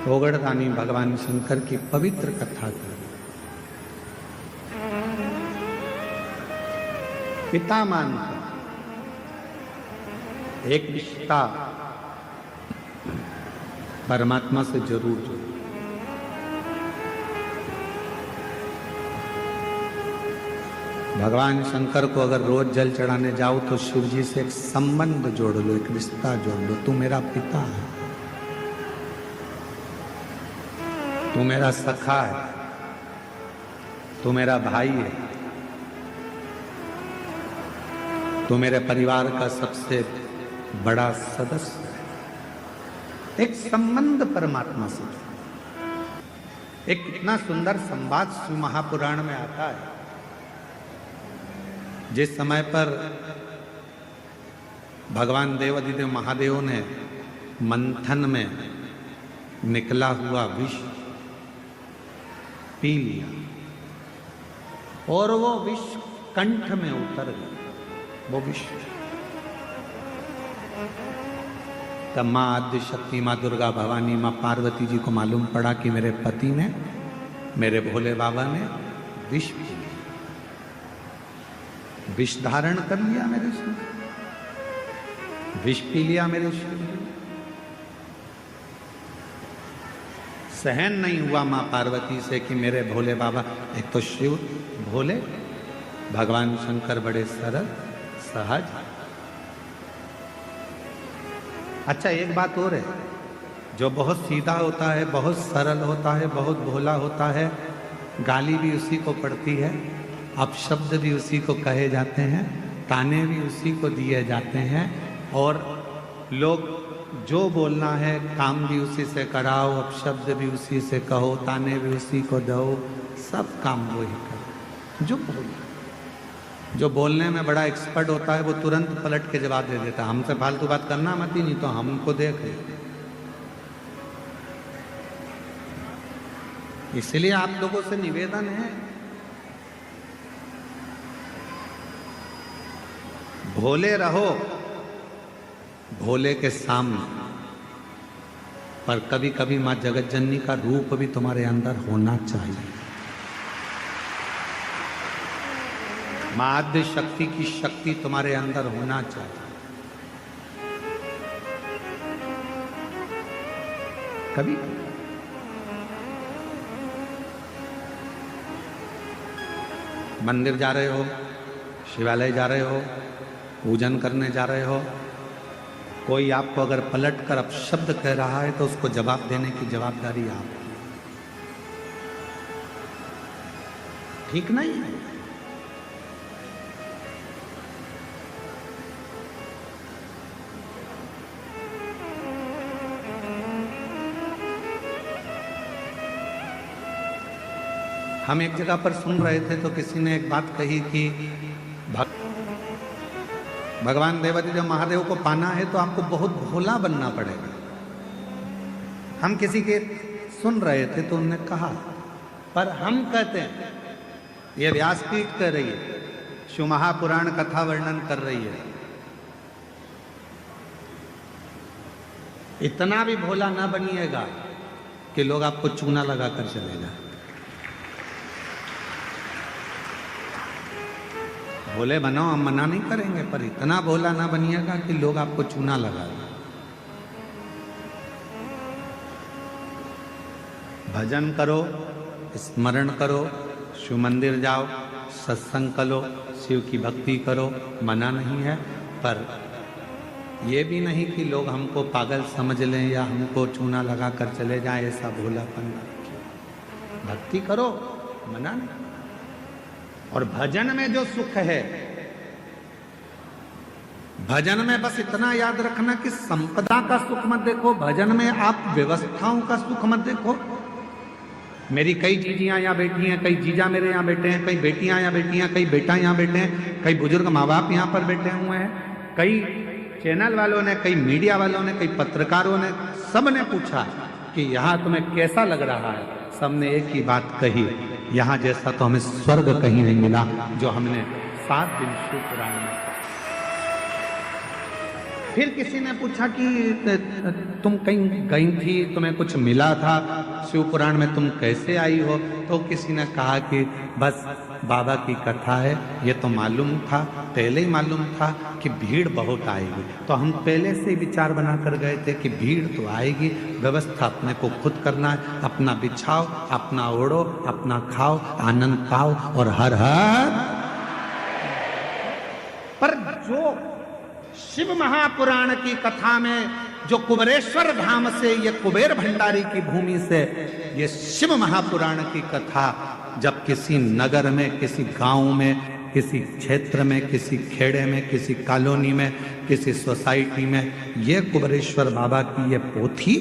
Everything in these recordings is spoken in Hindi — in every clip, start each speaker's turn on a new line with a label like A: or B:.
A: ओगड़दानी भगवान शंकर की पवित्र कथा कर पिता मानकर एक रिश्ता परमात्मा से जरूर जोड़ो। भगवान शंकर को अगर रोज जल चढ़ाने जाओ तो शिव जी से एक संबंध जोड़ लो, एक रिश्ता जोड़ लो। तू मेरा पिता है, तू मेरा सखा है, तू मेरा भाई है, तू मेरे परिवार का सबसे बड़ा सदस्य है। एक संबंध परमात्मा से। एक कितना सुंदर संवाद शिव महापुराण में आता है। जिस समय पर भगवान देवाधिदेव महादेव ने मंथन में निकला हुआ विष पी लिया और वो विष कंठ में उतर गया, वो विष। तब माँ आद्य शक्ति, माँ दुर्गा भवानी, माँ पार्वती जी को मालूम पड़ा कि मेरे पति ने, मेरे भोले बाबा ने विष पी लिया, विष धारण कर लिया मेरे शरीर, विष पी लिया मेरे शरीर। सहन नहीं हुआ माँ पार्वती से कि मेरे भोले बाबा, एक तो शिव भोले, भगवान शंकर बड़े सरल सहज। अच्छा एक बात और है, जो बहुत सीधा होता है, बहुत सरल होता है, बहुत भोला होता है, गाली भी उसी को पड़ती है, अपशब्द भी उसी को कहे जाते हैं, ताने भी उसी को दिए जाते हैं, और लोग जो बोलना है काम भी उसी से कराओ, अपशब्द भी उसी से कहो, ताने भी उसी को दो, सब काम वो ही करो। जो बोलने में बड़ा एक्सपर्ट होता है वो तुरंत पलट के जवाब दे देता है, हमसे फालतू बात करना मत ही, नहीं तो हमको देख ले। इसलिए आप लोगों से निवेदन है, भोले रहो भोले के सामने, पर कभी कभी मां जगत जननी का रूप भी तुम्हारे अंदर होना चाहिए। मां आद्य शक्ति की शक्ति तुम्हारे अंदर होना चाहिए। कभी मंदिर जा रहे हो, शिवालय जा रहे हो, पूजन करने जा रहे हो, कोई आपको अगर पलट कर अपशब्द कह रहा है तो उसको जवाब देने की जवाबदारी आपकी। ठीक नहीं है। हम एक जगह पर सुन रहे थे तो किसी ने एक बात कही कि भगवान देवाधिदेव महादेव को पाना है तो आपको बहुत भोला बनना पड़ेगा। हम किसी के सुन रहे थे तो उन्होंने कहा, पर हम कहते हैं, ये व्यासपीठ कह रही है, शिव महापुराण कथा वर्णन कर रही है, इतना भी भोला ना बनिएगा कि लोग आपको चूना लगा कर चले जाए। भोले बनो, हम मना नहीं करेंगे, पर इतना भोला ना बनिएगा कि लोग आपको चूना लगा दें। भजन करो, स्मरण करो, शिव मंदिर जाओ, सत्संग करो, शिव की भक्ति करो, मना नहीं है, पर यह भी नहीं कि लोग हमको पागल समझ लें या हमको चूना लगा कर चले जाएं, ऐसा भोलापन न रखिए। भक्ति करो, मना नहीं। और भजन में जो सुख है, भजन में बस इतना याद रखना कि संपदा का सुख मत देखो, भजन में आप व्यवस्थाओं का सुख मत देखो। मेरी कई जीजियां यहाँ बैठी हैं, कई जीजा मेरे यहाँ बैठे हैं, कई बेटियां यहाँ बैठी हैं, कई बेटा यहाँ बैठे हैं, कई बुजुर्ग माँ बाप यहाँ पर बैठे हुए हैं, कई चैनल वालों ने, कई मीडिया वालों ने, कई पत्रकारों ने, सब ने पूछा कि यहाँ तुम्हें कैसा लग रहा है। सबने एक ही बात कही, यहाँ जैसा तो हमें स्वर्ग कहीं नहीं मिला जो हमने 7 दिन शिव पुराण में। फिर किसी ने पूछा कि तुम कहीं गई थी, तुम्हें कुछ मिला था, शिव पुराण में तुम कैसे आई हो? तो किसी ने कहा कि बस बाबा की कथा है, ये तो मालूम था, पहले ही मालूम था कि भीड़ बहुत आएगी, तो हम पहले से ही विचार बना कर गए थे कि भीड़ तो आएगी, व्यवस्था अपने को खुद करना है, अपना बिछाओ, अपना ओढ़ो, अपना खाओ, आनंद पाओ और हर हर। पर जो शिव महापुराण की कथा में जो कुबेरेश्वर धाम से, ये कुबेर भंडारी की भूमि से ये शिव महापुराण की कथा जब किसी नगर में, किसी गांव में, किसी क्षेत्र में, किसी खेड़े में, किसी कॉलोनी में, किसी सोसाइटी में, ये कुबेरेश्वर बाबा की ये पोथी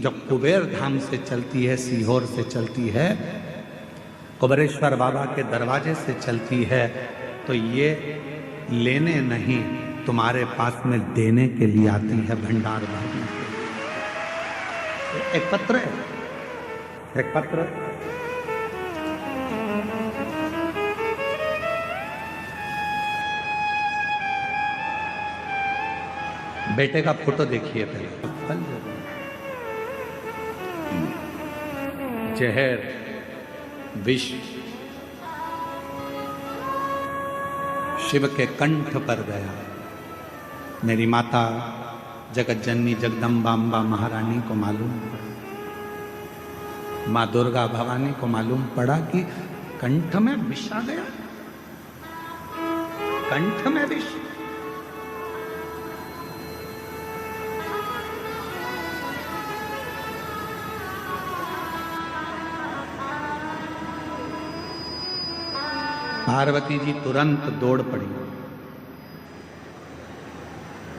A: जब कुबेर धाम से चलती है, सीहोर से चलती है, कुबेरेश्वर बाबा के दरवाजे से चलती है, तो ये लेने नहीं, तुम्हारे पास में देने के लिए आती है भंडार भरने। एक पत्र है, एक पत्र बेटे का फोटो देखिए पहले। जहर विष शिव के कंठ पर गया। मेरी माता जगत जननी जगदम्बा अम्बा महारानी को मालूम पड़ा, माँ दुर्गा भवानी को मालूम पड़ा कि कंठ में विष आ गया, कंठ में विष। पार्वती जी तुरंत दौड़ पड़ी,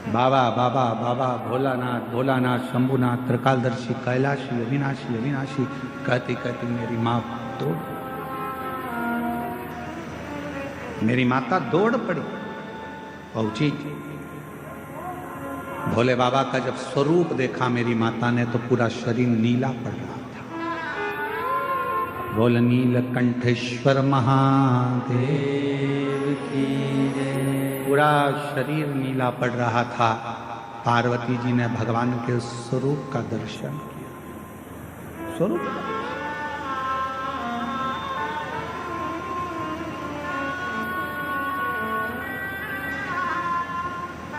A: बाबा बाबा बाबा, भोलानाथ भोलानाथ, शंभुनाथ, त्रिकालदर्शी, कैलाशी, अविनाशी अविनाशी कहती कहती मेरी माँ दौड़, मेरी माता दौड़ पड़ी, पहुंची। भोले बाबा का जब स्वरूप देखा मेरी माता ने तो पूरा शरीर नीला पड़ रहा था। बोल नीलकंठेश्वर महादेव की जय। पूरा शरीर नीला पड़ रहा था। पार्वती जी ने भगवान के स्वरूप का दर्शन किया। स्वरूप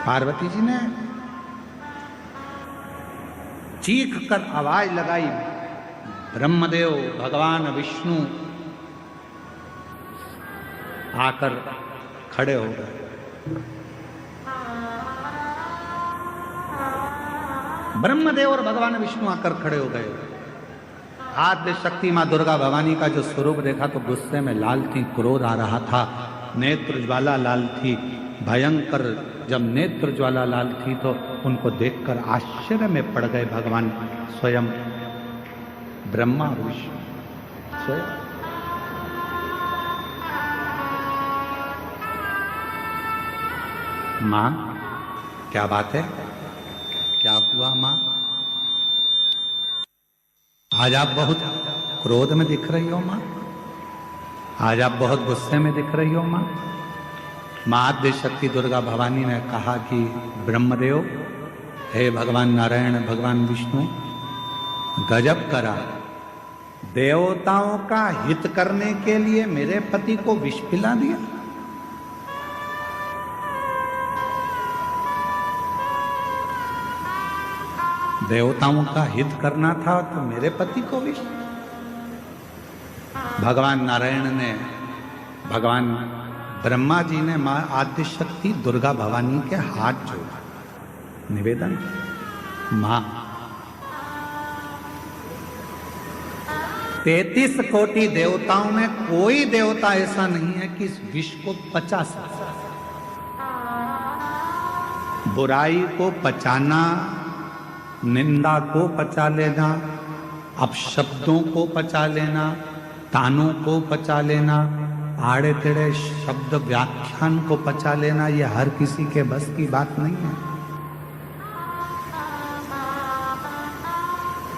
A: पार्वती जी ने चीख कर आवाज लगाई, ब्रह्मदेव भगवान विष्णु आकर खड़े हो गए। ब्रह्मदेव और भगवान विष्णु आकर खड़े हो गए। आद्य शक्ति मां दुर्गा भवानी का जो स्वरूप देखा तो गुस्से में लाल थी, क्रोध आ रहा था, नेत्र ज्वाला लाल थी, भयंकर। जब नेत्र ज्वाला लाल थी तो उनको देखकर आश्चर्य में पड़ गए भगवान स्वयं ब्रह्मा विष्णु स्वयं। मां क्या बात है, क्या हुआ मां? आज आप बहुत क्रोध में दिख रही हो मां, आज आप बहुत गुस्से में दिख रही हो मां। मां आद्य शक्ति दुर्गा भवानी ने कहा कि ब्रह्मदेव, हे भगवान नारायण, भगवान विष्णु, गजब करा, देवताओं का हित करने के लिए मेरे पति को विष पिला दिया। देवताओं का हित करना था तो मेरे पति को विष। भगवान नारायण ने, भगवान ब्रह्मा जी ने मां आद्य शक्ति दुर्गा भवानी के हाथ जोड़ा, निवेदन, मां 33 कोटि देवताओं में कोई देवता ऐसा नहीं है कि इस विष को पचा सके। बुराई को पचाना, निंदा को पचा लेना, अपशब्दों को पचा लेना, तानों को पचा लेना, आड़े टेढ़े शब्द व्याख्यान को पचा लेना, यह हर किसी के बस की बात नहीं है।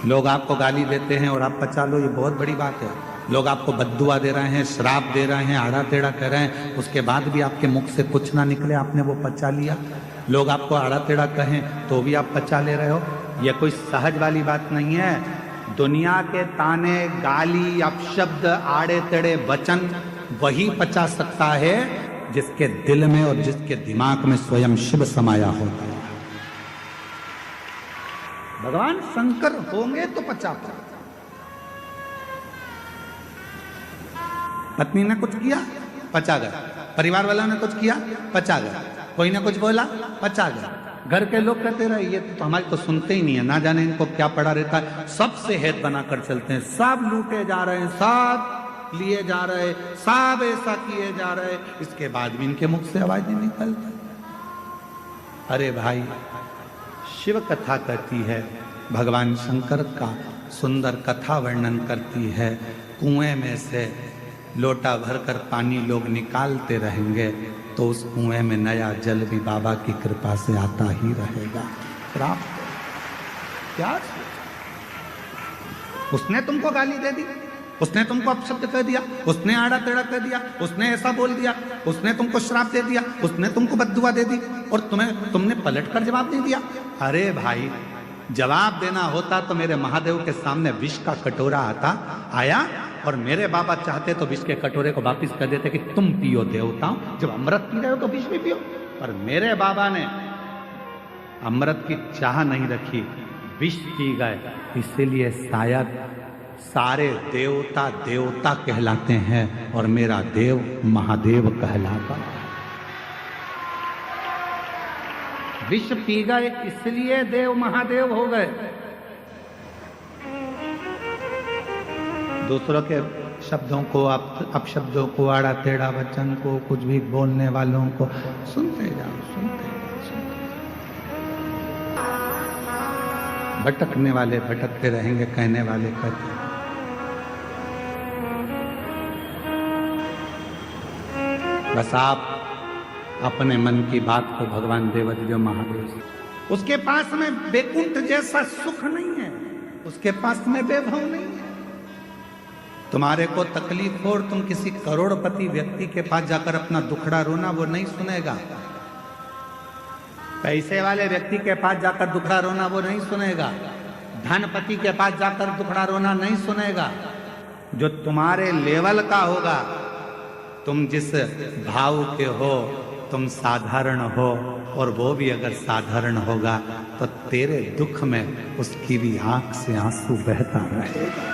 A: लोग आपको गाली देते हैं और आप पचा लो, ये बहुत बड़ी बात है। लोग आपको बद्दुआ दे रहे हैं, श्राप दे रहे हैं, आड़ा टेढ़ा कह रहे हैं, उसके बाद भी आपके मुख से कुछ ना निकले, आपने वो पचा लिया, लोग आपको आड़ा टेढ़ा कहें तो भी आप पचा ले रहे हो। यह कोई सहज वाली बात नहीं है। दुनिया के ताने, गाली, अपशब्द, आड़े टेढ़े वचन वही पचा सकता है जिसके दिल में और जिसके दिमाग में स्वयं शिव समाया होता है। भगवान शंकर होंगे तो पचा पाए। पत्नी ने कुछ किया, पचा गया। परिवार वालों ने कुछ किया, पचा गया। कोई ने कुछ बोला, पचा गया। घर के लोग कहते रहे ये तो हमारी तो सुनते ही नहीं है, ना जाने इनको क्या पड़ा रहता है, सबसे हेत बनाकर चलते हैं, सब लूटे जा रहे हैं, सब लिए जा रहे, सब ऐसा किए जा रहे, इसके बाद भी इनके मुख से आवाज नहीं निकलती। अरे भाई, शिव कथा कहती है, भगवान शंकर का सुंदर कथा वर्णन करती है। कुएं में से लोटा भरकर पानी लोग निकालते रहेंगे तो उस कुएं में नया जल भी बाबा की कृपा से आता ही रहेगा। प्राप्त क्या? उसने तुमको गाली दे दी, उसने तुमको अपशब्द कह दिया, उसने आड़ा टेढ़ा कह दिया, उसने ऐसा बोल दिया, उसने तुमको श्राप दे दिया, उसने तुमको बद्दुआ दे दी और तुमने पलट कर जवाब नहीं दिया। अरे भाई, जवाब देना होता तो मेरे महादेव के सामने विष का कटोरा आया और मेरे बाबा चाहते तो विष के कटोरे को वापिस कर देते कि तुम पियो देवताओं, जब अमृत पी रहे हो तो विष भी पियो। पर मेरे बाबा ने अमृत की चाह नहीं रखी, विष पी गए। इसीलिए शायद सारे देवता देवता कहलाते हैं और मेरा देव महादेव कहलाता। विष पी गए इसलिए देव महादेव हो गए। दूसरों के शब्दों को, अपशब्दों को, आड़ा टेढ़ा वचन को, कुछ भी बोलने वालों को सुनते जाओ, सुनते भटकने वाले भटकते रहेंगे, कहने वाले कहते। बस आप अपने मन की बात को भगवान देवदेव महादेव से, उसके पास में वैकुंठ जैसा सुख नहीं है, उसके पास में वैभव नहीं है। तुम्हारे को तकलीफ हो और तुम किसी करोड़पति व्यक्ति के पास जाकर अपना दुखड़ा रोना, वो नहीं सुनेगा। पैसे वाले व्यक्ति के पास जाकर दुखड़ा रोना वो नहीं सुनेगा। धनपति के पास जाकर दुखड़ा रोना नहीं सुनेगा। जो तुम्हारे लेवल का होगा, तुम जिस भाव के हो, तुम साधारण हो, और वो भी अगर साधारण होगा तो तेरे दुख में उसकी भी आंख से आंसू बहता रहेगा।